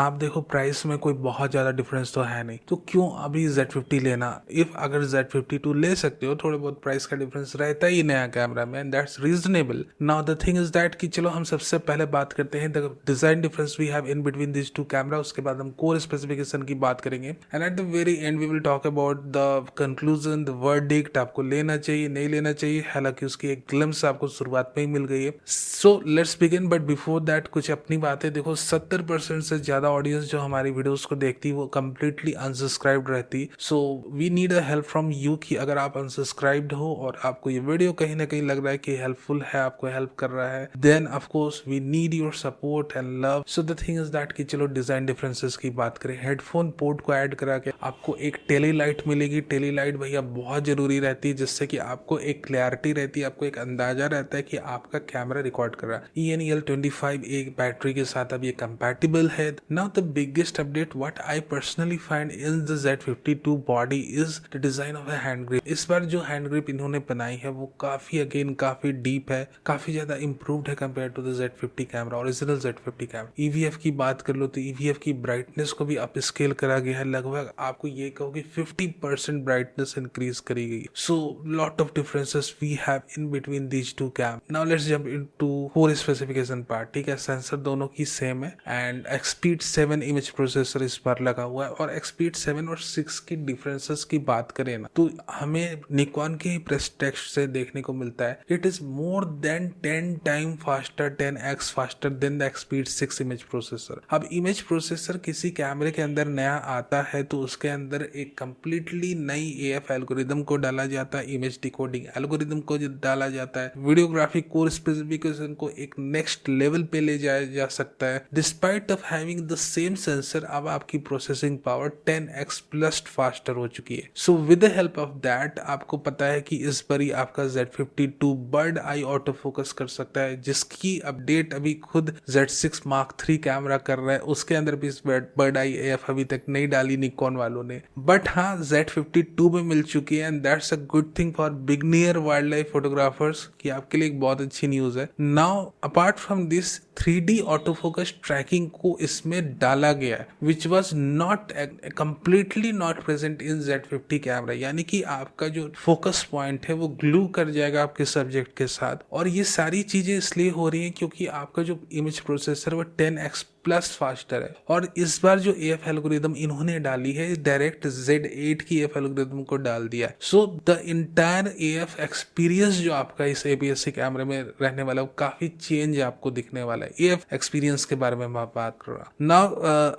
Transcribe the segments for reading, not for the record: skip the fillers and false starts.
आप देखो प्राइस में कोई बहुत ज़्यादा डिफरेंस तो है नहीं, तो क्यों अभी Z50 लेना। इफ अगर Z52 ले सकते हो, थोड़े बहुत प्राइस का डिफरेंस रहता ही नया कैमरा में, and that's reasonable. Now the thing is that कि चलो हम सबसे पहले बात करते हैं the design difference we have in between this two camera, उसके बाद हम कोर स्पेसिफिकेशन की बात करेंगे, and at the very end we will talk about the conclusion, the verdict, आपको लेना चाहिए नहीं लेना चाहिए। हालांकि उसकी एक ग्लिम्स आपको शुरुआत में ही मिल गई है। So let's begin, but before that कुछ अपनी बातें। देखो 70% से ज्यादा ऑडियंस जो हमारी वीडियोस को देखती है वो कम्प्लीटली अनसब्सक्राइब्ड रहती। So we need a help from you कि अगर आप अनसब्सक्राइब्ड हो और आपको ये वीडियो कहीं ना कहीं लग रहा है कि हेल्पफुल है, आपको हेल्प कर रहा है, then of course we need your support and love. So the thing is that कि चलो डिजाइन डिफरेंसेस की बात करें। हेडफोन पोर्ट को ऐड करा के आपको एक टेली लाइट मिलेगी। टेली लाइट भैया बहुत जरूरी रहती है, जिससे कि आपको एक क्लैरिटी रहती है, आपको एक अंदाजा रहता है कि आपका कैमरा रिकॉर्ड कर रहा है। ENEL25 एक बैटरी के साथ अब ये कंपैटिबल है। Now the biggest update what I personally find in the Z52 body is the design of a hand grip. इस बार जो हैंड ग्रिप इन्होंने बनाई है वो काफी डीप है, काफी ज्यादा इंप्रूव्ड है compare to the Z50 camera, original Z50 camera. EVF की बात कर लो तो EVF की ब्राइटनेस को भी अप स्केल करा गया है, लगभग आपको ये कहो कि 50% ब्राइटनेस इंक्रीज करी गई। So lot of differences we have in between these two cam. Now let's jump into core specification part. ठीक है, सेंसर दोनों की सेम है एंड Xpeed 7 इमेज प्रोसेसर इस बार लगा हुआ है। और Xpeed 7 और 6 की डिफरेंसेस की बात करें ना तो हमें निकॉन के प्रेस टेक्स्ट से देखने को मिलता है it is more than 10 time faster, 10x faster than the Xpeed 6 image processor. अब इमेज प्रोसेसर किसी कैमरे के अंदर नया आता है तो उसके अंदर एक कंप्लीटली नई AF एल्गोरिदम को डाला जाता है, इमेज डिकोडिंग एल्गोरिदम को डाला जाता है, वीडियोग्राफिक कोर स्पेसिफिकेशन को एक नेक्स्ट लेवल पे ले जाया जा सकता है। Despite of having the same sensor अब आपकी processing power 10x plus faster हो चुकी है। So with the help of that आपको पता है कि इस पर ही आपका Z52 बर्ड आई ऑटो फोकस कर सकता है, जिसकी अपडेट अभी खुद Z6 Mark III कैमरा कर रहा है। उसके अंदर भी इस बर्ड आई AF अभी तक नहीं डाली निकॉन वालों ने, बट हाँ Z52 में मिल चुकी है and that's a good thing for beginner wild life photographers कि आपके लिए एक बहुत अच्छी न्यूज है। Now apart from this 3D auto focus tracking को इसमें डाला गया है which was not completely not present in Z50 camera, यानी कि आपका जो फोकस पॉइंट है वो ग्लू कर जाएगा आपके सब्जेक्ट के साथ। और ये सारी चीजें इसलिए हो रही हैं क्योंकि आपका जो इमेज प्रोसेसर वो 10x प्लस फास्टर है। और इस बार जो AF एल्गोरिदम इन्होंने डाली है डायरेक्ट Z8 की AF एल्गोरिदम को डाल दिया है। So the entire AF experience जो आपका इस APS-C कैमरे में रहने वाला है वो काफी चेंज आपको दिखने वाला है। AF एक्सपीरियंस के बारे में मैं बात कर रहा हूँ। Now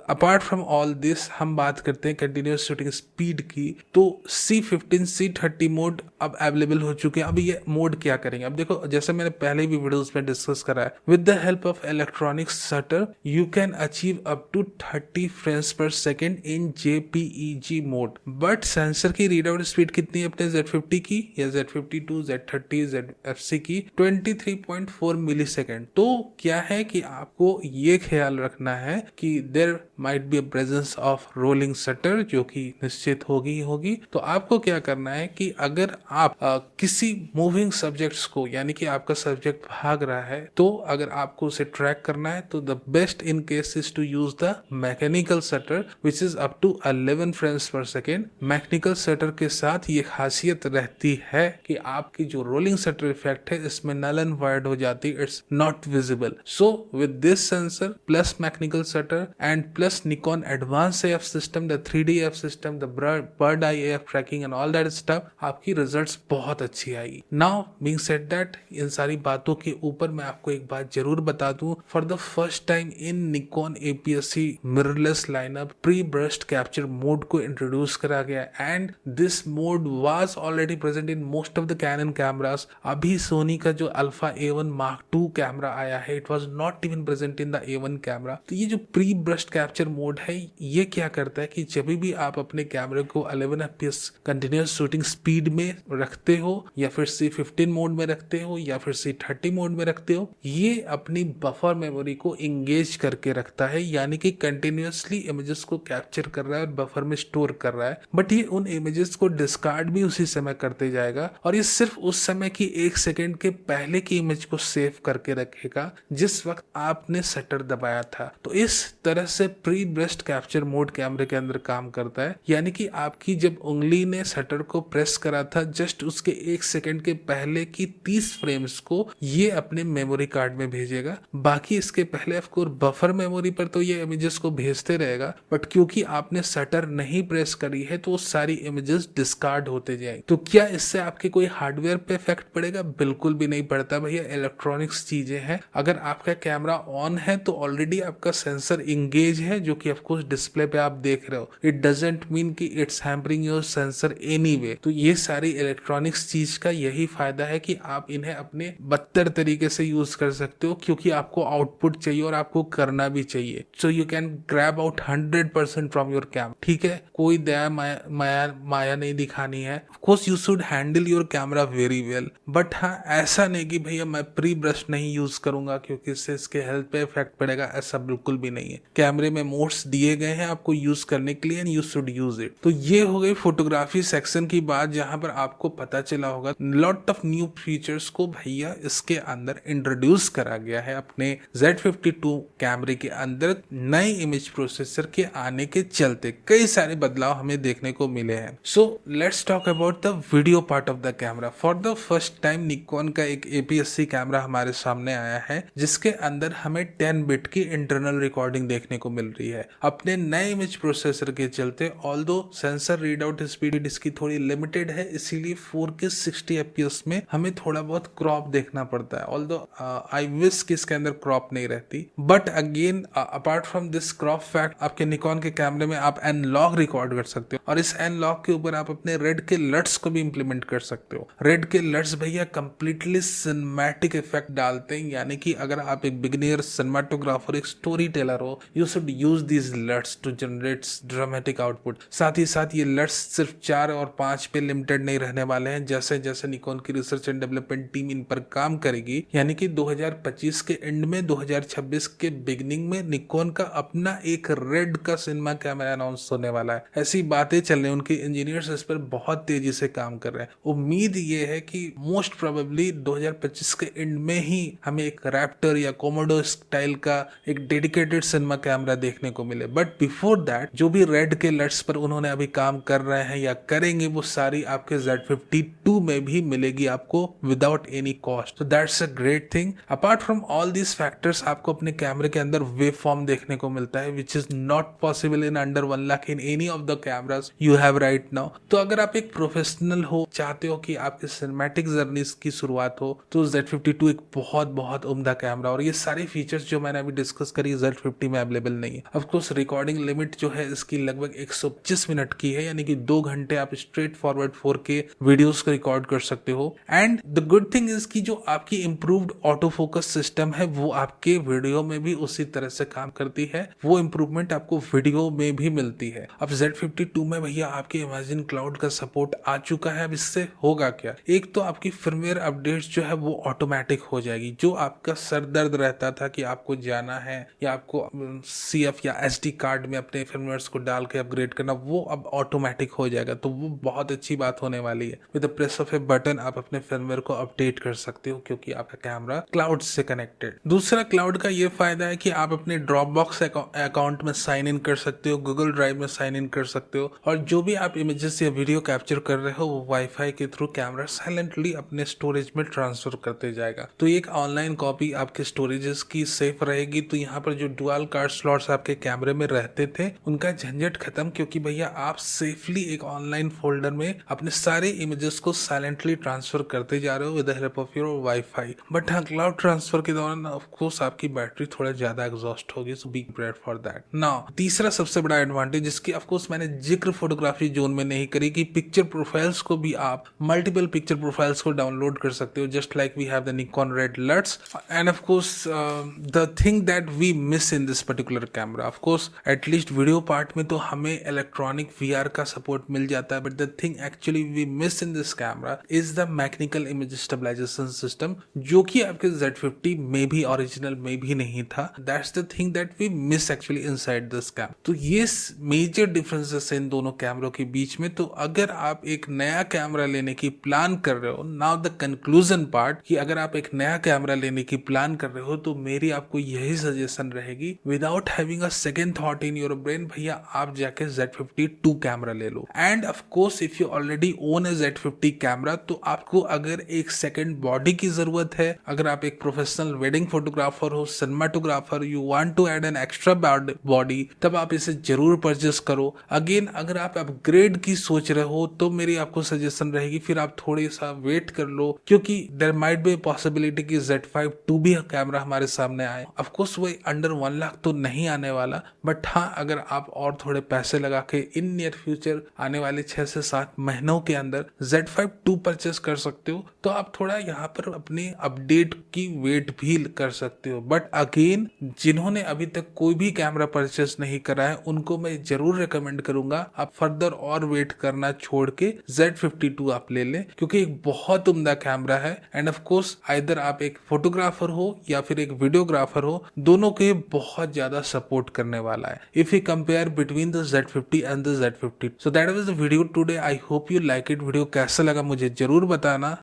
apart from all this हम बात करते हैं कंटिन्यूअस शूटिंग स्पीड की। तो C15 C30 मोड अब अवेलेबल हो चुके हैं। अब ये मोड क्या करेंगे, अब देखो जैसे मैंने पहले भी वीडियोस में डिस्कस करा है, with the help of electronic shutter you can achieve up to 30 frames per second in JPEG mode। But sensor की रीड आउट स्पीड कितनी है अपने Z50 की या Z52, Z30, ZFC की 23.4 मिली सेकेंड। तो क्या है कि आपको ये ख्याल रखना है कि there might be a presence of rolling shutter जो कि निश्चित होगी। तो आपको क्या करना है कि अगर आप किसी मूविंग सब्जेक्ट्स को, यानी कि आपका सब्जेक्ट भाग रहा है, तो अगर आपको उसे ट्रैक करना है तो the best in case is to use the mechanical shutter which is up to 11 frames per second। Mechanical shutter के साथ ये खासियत रहती है कि आपकी जो रोलिंग शटर इफेक्ट है इसमें नल एंड वाइड हो जाती है, it's not visible. So with this sensor plus mechanical shutter and plus Nikon advance AF system, the 3D AF system, the bird eye AF tracking and all that stuff, आपकी results बहुत अच्छी आएगी। Now being said that, इन सारी बातों के ऊपर मैं आपको एक बात जरूर बता दूं, for the first time in Nikon APS-C mirrorless lineup pre burst capture mode को इंट्रोड्यूस करा गया and this mode was already present in most of the Canon cameras. अभी सोनी का जो alpha A1 Mark II camera आया है it was not even present in the A1 camera. तो ये जो प्री ब्रस्ट कैप्चर मोड है ये क्या करता है कि जब भी आप अपने कैमरे को 11 FPS कंटिन्यूअस शूटिंग स्पीड में रखते हो या फिर C15 मोड में रखते हो या फिर C30 मोड में रखते हो, ये अपनी बफर मेमोरी को इंगेज करके करके रखता है, यानी कि कंटिन्यूअसली इमेजेस को कैप्चर कर रहा है और बफर में स्टोर कर रहा है, बट ये उन इमेजेस को डिस्कार्ड भी उसी समय करते जाएगा और ये सिर्फ उस समय की 1 सेकेंड के पहले की इमेज को सेव करके रखेगा जिस वक्त आपने शटर दबाया था। तो इस तरह से प्री ब्रस्ट कैप्चर मोड कैमरे के अंदर काम करता है, यानी कि आपकी जब उंगली ने शटर को प्रेस करा था जस्ट उसके 1 सेकेंड के पहले की 30 फ्रेम्स को ये अपने मेमोरी कार्ड में भेजेगा। बाकी इसके पहले ऑफ कोर्स बफर मेमोरी पर तो ये इमेजेस को भेजते रहेगा, बट क्योंकि आपने शटर नहीं प्रेस करी है तो वो सारी इमेजेस डिस्कार्ड होते जाएंगे। तो क्या इससे आपके कोई हार्डवेयर पे इफेक्ट पड़ेगा? बिल्कुल भी नहीं पड़ता भैया, इलेक्ट्रॉनिक्स चीजें हैं। अगर आपका कैमरा ऑन है तो ऑलरेडी आपका सेंसर इंगेज है, जो कि ऑफ कोर्स डिस्प्ले पे आप देख रहे हो। इट डजंट मीन कि it's hampering your sensor anyway. तो ये सारी इलेक्ट्रॉनिक्स चीज का यही फायदा है कि आप इन्हें अपने बदतर तरीके से यूज कर सकते हो, क्योंकि आपको आउटपुट चाहिए और आपको करना भी चाहिए। So you can grab out 100% from your camera. ठीक है, कोई दया माया नहीं दिखानी है। Of course you should handle your camera very well, but हाँ, ऐसा नहीं कि भैया मैं प्री ब्रश नहीं यूज करूंगा क्योंकि इससे इसके हेल्थ पे इफेक्ट पड़ेगा, ऐसा बिल्कुल भी नहीं है। कैमरे में मोड्स दिए गए हैं आपको यूज करने के लिए and you should use it. तो ये हो गई फोटोग्राफी सेक्शन की बात, जहां पर आपको पता चला होगा लॉट ऑफ न्यू फीचर्स को भैया इसके अंदर इंट्रोड्यूस करा गया है अपने Z52 कैमरे के अंदर। नए इमेज प्रोसेसर के आने के चलते कई सारे बदलाव हमें देखने को मिले हैं। So let's talk about the video part of the camera. For the first time Nikon का एक APS-C कैमरा हमारे सामने आया है, जिसके अंदर हमें 10 बिट की इंटरनल रिकॉर्डिंग देखने को मिल रही है अपने नए इमेज प्रोसेसर के चलते। Although sensor read out speed इसकी थोड़ी लिमिटेड है, इसीलिए 4K 60 FPS में हमें थोड़ा बहुत क्रॉप देखना पड़ता है। ऑल्दो आई विश कि इसके अंदर क्रॉप नहीं रहती, but again apart from this crop fact, आपके निकॉन के कैमरे में आप एनलॉग रिकॉर्ड कर सकते हो और इस एनलॉग के ऊपर आप अपने रेड के लट्स को भी इंप्लीमेंट कर सकते हो। रेड के लट्स भैया कंप्लीटली सिनेमैटिक इफेक्ट डालते हैं, यानी कि अगर आप एक बिगिनियर सिनेमाटोग्राफर, एक स्टोरी टेलर हो, you should use these LUTs to generate dramatic output. साथ ही साथ ये लट्स सिर्फ 4 और 5 पे लिमिटेड नहीं रहने वाले हैं। जैसे जैसे निकॉन की रिसर्च एंड डेवलपमेंट टीम इन पर काम करेगी, यानी कि 2025 के एंड में 2026 के बिगिनिंग में निकॉन का अपना एक रेड का सिनेमा कैमरा अनाउंस होने वाला है। ऐसी बातें चल रही हैं, उनके इंजीनियर्स इस पर बहुत तेजी से काम कर रहे हैं। उम्मीद ये है कि मोस्ट प्रोबेबली 2025 के एंड में ही हमें एक रैप्टर या कोमोडो स्टाइल का एक डेडिकेटेड सिनेमा कैमरा देखने को मिले। बट बिफोर दैट जो भी रेड के लट्स पर उन्होंने अभी काम कर रहे हैं या करेंगे, वो सारी आपके Z52 में भी मिलेगी आपको विदाउट एनी कॉस्ट। तो that's a great thing. Apart from all these factors, आपको अपने कैमरे के अंदर वेव फॉर्म देखने को मिलता है, which is not possible in under 1 lakh in any of the cameras you have right now. तो अगर आप एक प्रोफेशनल हो, चाहते हो कि आपके सिनेमैटिक जर्नी की शुरुआत हो, तो Z52 एक बहुत बहुत उम्दा कैमरा, और ये सारे फीचर्स जो मैंने अभी डिस्कस करी Z50 में अवेलेबल नहीं है। ऑफ कोर्स रिकॉर्डिंग लिमिट जो है इसकी लगभग 125 मिनट की है, यानी कि 2 घंटे आप स्ट्रेट फॉरवर्ड 4K वीडियोस को रिकॉर्ड कर सकते हो। And the good thing is कि जो आपकी इंप्रूव्ड ऑटो फोकस सिस्टम है वो आपके वीडियो में भी उसी तरह से काम करती है, वो इंप्रूवमेंट आपको वीडियो में भी मिलती है। अब Z52 में भैया आपके इमेजिन क्लाउड का सपोर्ट आ चुका है। अब इससे होगा क्या, एक तो आपकी फर्मवेयर अपडेट्स जो है वो ऑटोमेटिक हो जाएगी। जो आपका सर दर्द रहता था कि आपको जाना है या आपको CF या SD कार्ड में अपने फर्मवेयर्स को डाल के अपग्रेड करना, वो अब ऑटोमेटिक हो जाएगा। तो वो बहुत अच्छी बात होने वाली है। With the press of A button आप अपने फर्मवेयर को अपडेट कर सकते हो, क्योंकि आपका कैमरा क्लाउड से कनेक्टेड। दूसरा क्लाउड का ये फायदा है कि आप अपने ड्रॉपबॉक्स अकाउंट में साइन इन कर सकते हो, गूगल ड्राइव में साइन इन कर सकते हो, और जो भी आप इमेजेस या वीडियो कैप्चर कर रहे हो वो वाईफाई के थ्रू कैमरा साइलेंटली अपने स्टोरेज में ट्रांसफर करते जाएगा। तो एक ऑनलाइन कॉपी आपके स्टोरेजेस की सेफ रहेगी। तो यहाँ पर जो डुअल कार्ड स्लॉट्स आपके कैमरे में रहते थे उनका झंझट खत्म, क्योंकि भैया आप सेफली एक ऑनलाइन फोल्डर में अपने सारे इमेजेस को साइलेंटली ट्रांसफर करते जा रहे हो with the help of your wifi. But हाँ, क्लाउड ट्रांसफर के दौरान ऑफ कोर्स आपकी बैटरी थोड़ा ज्यादा एग्जॉस्ट होगी, so be prepared for that. Now तीसरा सबसे बड़ा एडवांटेज, जिसकी ऑफ कोर्स मैंने जिक्र फोटोग्राफी जोन में नहीं करी, कि पिक्चर प्रोफाइल्स को भी आप मल्टीपल पिक्चर प्रोफाइल्स को डाउनलोड कर सकते हो, just like we have the Nikon red LUTs. And of course the thing that we miss in this particular camera, of course at least video part में तो हमें इलेक्ट्रॉनिक VR का support मिल जाता है, but the thing actually we miss in this camera is the mechanical image stabilization system, जो कि आपके Z50 में भी ओरिजिनल में भी नहीं था। That's the thing that we miss actually inside this cam. तो ये मेजर डिफरेंसेस है इन दोनों कैमरों के बीच में। तो अगर आप एक नया कैमरा लेने की प्लान कर रहे हो, नाउ द कंक्लूजन पार्ट, कि अगर आप एक नया कैमरा लेने की प्लान कर रहे हो तो मेरी आपको यही सजेशन रहेगी, without having a second thought in your brain, भैया आप जाके Z52 कैमरा ले लो। And of course if you already own a Z50 camera, तो आपको अगर एक सेकंड बॉडी की जरूरत है, अगर आप एक प्रोफेशनल वेडिंग फोटोग्राफर हो, cinematographer, you want to add an extra body, तब आप इसे जरूर परचेस करो। अगेन अगर आप अपग्रेड की सोच रहे हो तो मेरी आपको सजेशन रहेगी फिर आप थोड़ी सा वेट कर लो, क्योंकि देयर माइट बी पॉसिबिलिटी कि Z52 भी कैमरा हमारे सामने आए। ऑफ कोर्स वो अंडर 1 लाख तो नहीं आने वाला, बट हाँ अगर आप और थोड़े पैसे लगा के इन नियर फ्यूचर आने वाले 6 से 7 महीनों के अंदर Z52 परचेस कर सकते हो, तो आप थोड़ा यहाँ पर अपने अपडेट की वेट भी कर सकते हो। बट अगेन जिन्होंने अभी तक कोई भी कैमरा परचेस नहीं करा है उनको मैं जरूर रिकमेंड करूंगा आप फर्दर और वेट करना छोड़ के Z52 आप ले लें, क्योंकि एक बहुत उम्दा कैमरा है। एंड ऑफ कोर्स आइदर आप एक फोटोग्राफर हो या फिर एक वीडियोग्राफर हो, दोनों के बहुत ज्यादा सपोर्ट करने वाला है if you compare between the Z50 and the Z50। So that was the video today. I hope you like it. Video कैसा लगा मुझे जरूर बताना।